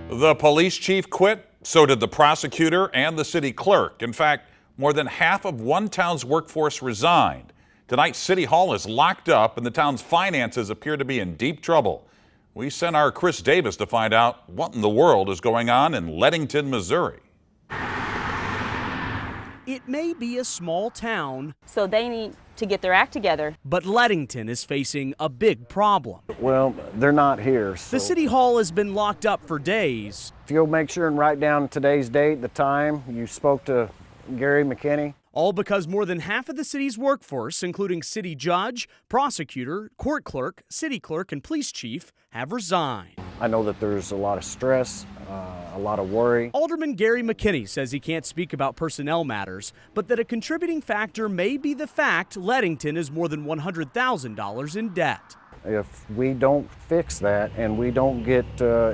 The police chief quit, so did the prosecutor and the city clerk. In fact, more than half of one town's workforce resigned. Tonight, City Hall is locked up and the town's finances appear to be in deep trouble. We sent our Chris Davis to find out what in the world is going on in Leadington, Missouri. It may be a small town, so they need to get their act together. But Leadington is facing a big problem. Well, they're not here. So the City Hall has been locked up for days. if you'll make sure and write down today's date, the time you spoke to Gary McKinney. All because more than half of the city's workforce, including city judge, prosecutor, court clerk, city clerk, and police chief, have resigned. I know that there's a lot of stress, a lot of worry. Alderman Gary McKinney says he can't speak about personnel matters, but that a contributing factor may be the fact Leadington is more than $100,000 in debt. If we don't fix that and we don't get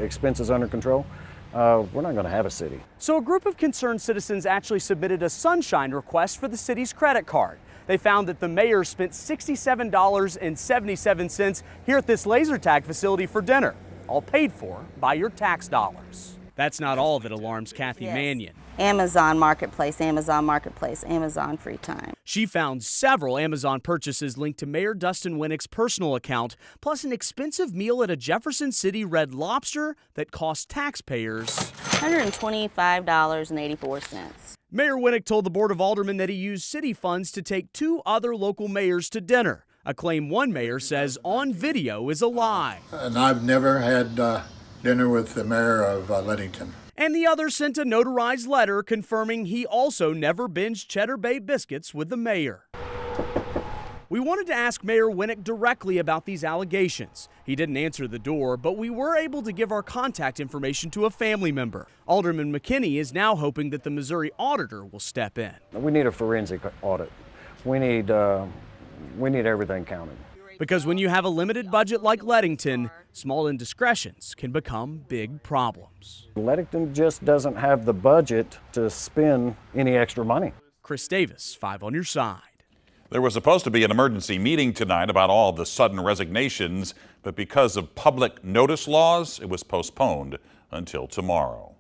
expenses under control, we're not going to have a city. So a group of concerned citizens actually submitted a sunshine request for the city's credit card. They found that the mayor spent $67.77 here at this laser tag facility for dinner, all paid for by your tax dollars. That's not all that alarms Kathy Mannion. Amazon Marketplace, Amazon Marketplace, Amazon Free Time. She found several Amazon purchases linked to Mayor Dustin Winnick's personal account, plus an expensive meal at a Jefferson City Red Lobster that cost taxpayers $125.84. Mayor Winnick told the Board of Aldermen that he used city funds to take two other local mayors to dinner, a claim one mayor says on video is a lie. And I've never had dinner with the mayor of Leadington. And the other sent a notarized letter confirming he also never binged Cheddar Bay biscuits with the mayor. We wanted to ask Mayor Winnick directly about these allegations. He didn't answer the door, but we were able to give our contact information to a family member. Alderman McKinney is now hoping that the Missouri auditor will step in. We need a forensic audit. We need everything counted. Because when you have a limited budget like Leadington, small indiscretions can become big problems. Leadington just doesn't have the budget to spend any extra money. Chris Davis, 5 on your side. There was supposed to be an emergency meeting tonight about all the sudden resignations, but because of public notice laws, it was postponed until tomorrow.